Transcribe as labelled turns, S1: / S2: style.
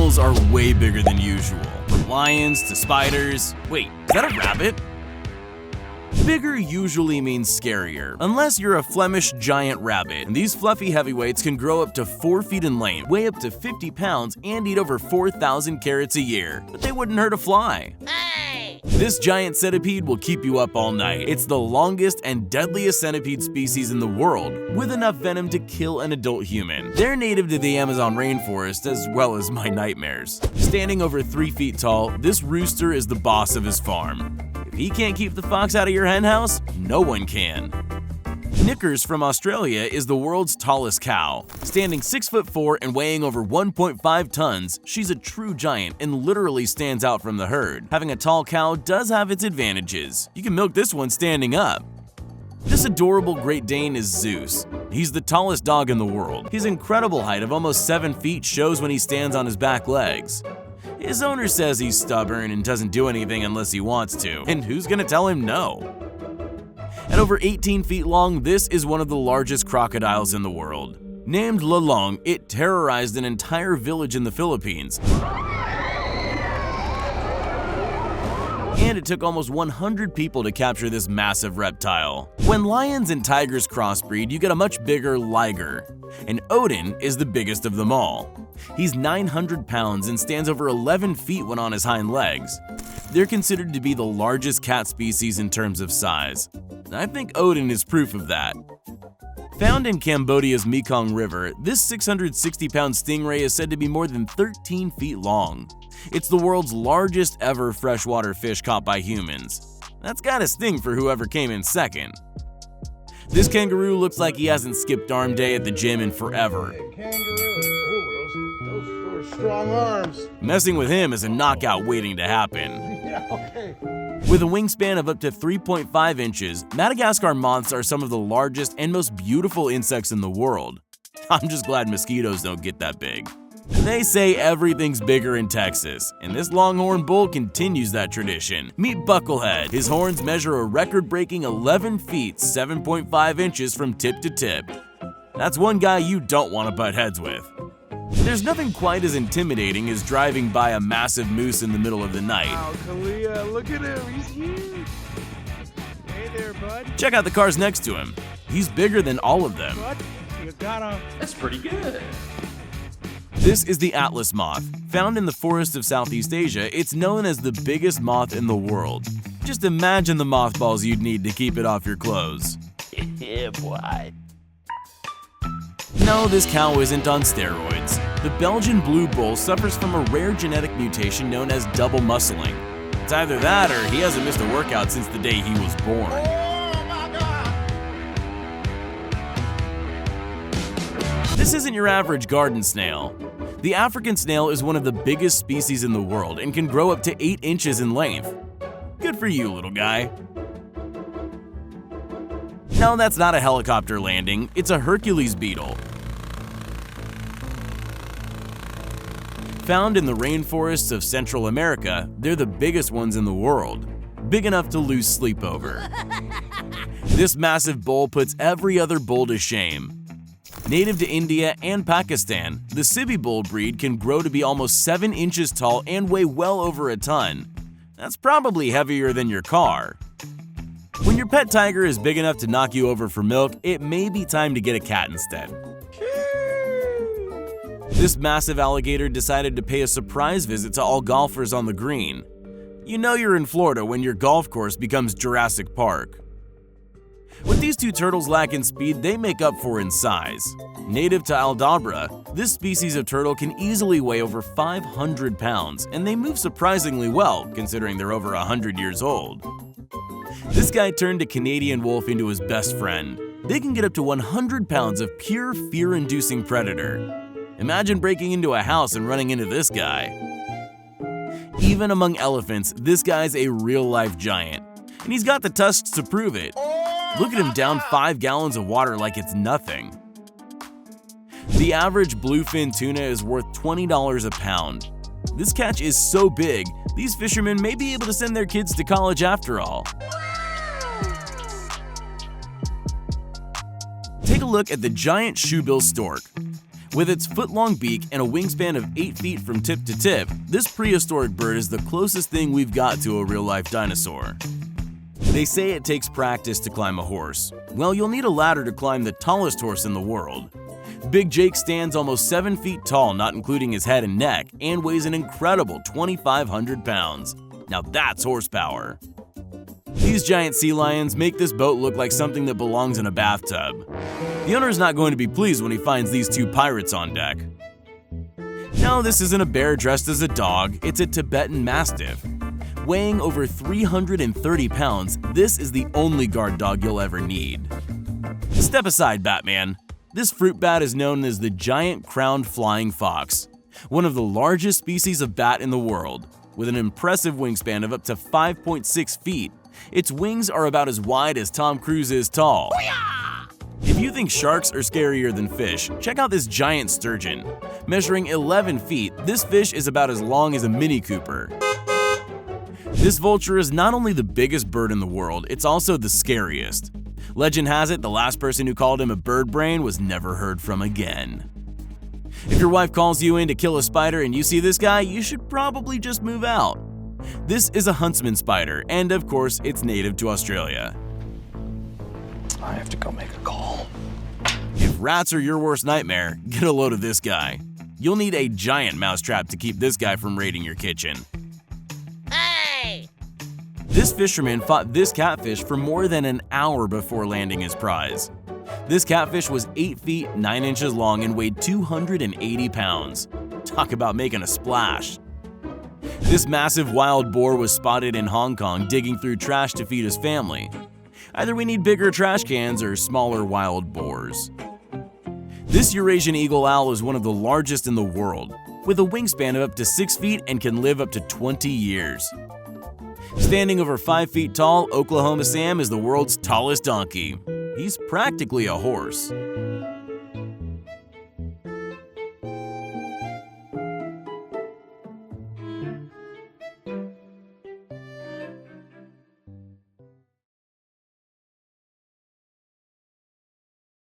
S1: animals are way bigger than usual, from lions to spiders. Wait, is that a rabbit? Bigger usually means scarier, unless you're a Flemish giant rabbit, and these fluffy heavyweights can grow up to 4 feet in length, weigh up to 50 pounds, and eat over 4,000 carrots a year, but they wouldn't hurt a fly. This giant centipede will keep you up all night. It's the longest and deadliest centipede species in the world, with enough venom to kill an adult human. They're native to the Amazon rainforest as well as my nightmares. Standing over 3 feet tall, this rooster is the boss of his farm. If he can't keep the fox out of your henhouse, no one can. Knickers from Australia is the world's tallest cow. Standing 6'4" and weighing over 1.5 tons, she's a true giant and literally stands out from the herd. Having a tall cow does have its advantages. You can milk this one standing up. This adorable Great Dane is Zeus. He's the tallest dog in the world. His incredible height of almost 7 feet shows when he stands on his back legs. His owner says he's stubborn and doesn't do anything unless he wants to, and who's gonna tell him no? At over 18 feet long, this is one of the largest crocodiles in the world. Named Lolong, it terrorized an entire village in the Philippines. And it took almost 100 people to capture this massive reptile. When lions and tigers crossbreed, you get a much bigger liger. And Odin is the biggest of them all. He's 900 pounds and stands over 11 feet when on his hind legs. They're considered to be the largest cat species in terms of size. I think Odin is proof of that. Found in Cambodia's Mekong River, this 660-pound stingray is said to be more than 13 feet long. It's the world's largest ever freshwater fish caught by humans. That's gotta sting for whoever came in second. This kangaroo looks like he hasn't skipped arm day at the gym in forever.
S2: Those are strong arms.
S1: Messing with him is a knockout waiting to happen.
S2: Yeah, okay.
S1: With a wingspan of up to 3.5 inches, Madagascar moths are some of the largest and most beautiful insects in the world. I'm just glad mosquitoes don't get that big. They say everything's bigger in Texas, and this longhorn bull continues that tradition. Meet Bucklehead. His horns measure a record-breaking 11 feet 7.5 inches from tip to tip. That's one guy you don't want to butt heads with. There's nothing quite as intimidating as driving by a massive moose in the middle of the night.
S2: Wow, Kalia, look at him, he's huge. Hey there, bud.
S1: Check out the cars next to him. He's bigger than all of them.
S2: Bud, you got him.
S3: That's pretty good.
S1: This is the Atlas moth. Found in the forests of Southeast Asia, it's known as the biggest moth in the world. Just imagine the mothballs you'd need to keep it off your clothes.
S3: Yeah, boy.
S1: No, this cow isn't on steroids. The Belgian Blue Bull suffers from a rare genetic mutation known as double muscling. It's either that or he hasn't missed a workout since the day he was born.
S2: Oh my God!
S1: This isn't your average garden snail. The African snail is one of the biggest species in the world and can grow up to 8 inches in length. Good for you, little guy. No, that's not a helicopter landing, it's a Hercules beetle. Found in the rainforests of Central America, they're the biggest ones in the world, big enough to lose sleep over. This massive bull puts every other bull to shame. Native to India and Pakistan, the Sibi bull breed can grow to be almost 7 inches tall and weigh well over a ton. That's probably heavier than your car. When your pet tiger is big enough to knock you over for milk, it may be time to get a cat instead. This massive alligator decided to pay a surprise visit to all golfers on the green. You know you're in Florida when your golf course becomes Jurassic Park. What these two turtles lack in speed, they make up for in size. Native to Aldabra, this species of turtle can easily weigh over 500 pounds, and they move surprisingly well, considering they're over 100 years old. This guy turned a Canadian wolf into his best friend. They can get up to 100 pounds of pure fear-inducing predator. Imagine breaking into a house and running into this guy. Even among elephants, this guy's a real-life giant, and he's got the tusks to prove it. Look at him down 5 gallons of water like it's nothing. The average bluefin tuna is worth $20 a pound. This catch is so big, these fishermen may be able to send their kids to college after all. Take a look at the giant shoebill stork. With its foot-long beak and a wingspan of 8 feet from tip to tip, this prehistoric bird is the closest thing we've got to a real-life dinosaur. They say it takes practice to climb a horse. Well, you'll need a ladder to climb the tallest horse in the world. Big Jake stands almost 7 feet tall, not including his head and neck, and weighs an incredible 2,500 pounds. Now that's horsepower. These giant sea lions make this boat look like something that belongs in a bathtub. The owner is not going to be pleased when he finds these two pirates on deck. No, this isn't a bear dressed as a dog, it's a Tibetan Mastiff. Weighing over 330 pounds, this is the only guard dog you'll ever need. Step aside, Batman. This fruit bat is known as the giant crowned flying fox, one of the largest species of bat in the world. With an impressive wingspan of up to 5.6 feet, its wings are about as wide as Tom Cruise is tall. If you think sharks are scarier than fish, check out this giant sturgeon. Measuring 11 feet, this fish is about as long as a Mini Cooper. This vulture is not only the biggest bird in the world, it's also the scariest. Legend has it the last person who called him a bird brain was never heard from again. If your wife calls you in to kill a spider and you see this guy, you should probably just move out. This is a huntsman spider, and of course, it's native to Australia.
S3: I have to go make a call.
S1: If rats are your worst nightmare, get a load of this guy. You'll need a giant mousetrap to keep this guy from raiding your kitchen.
S4: Hey!
S1: This fisherman fought this catfish for more than an hour before landing his prize. This catfish was 8 feet 9 inches long and weighed 280 pounds. Talk about making a splash. This massive wild boar was spotted in Hong Kong digging through trash to feed his family. Either we need bigger trash cans or smaller wild boars. This Eurasian eagle owl is one of the largest in the world, with a wingspan of up to 6 feet and can live up to 20 years. Standing over 5 feet tall, Oklahoma Sam is the world's tallest donkey. He's practically a horse.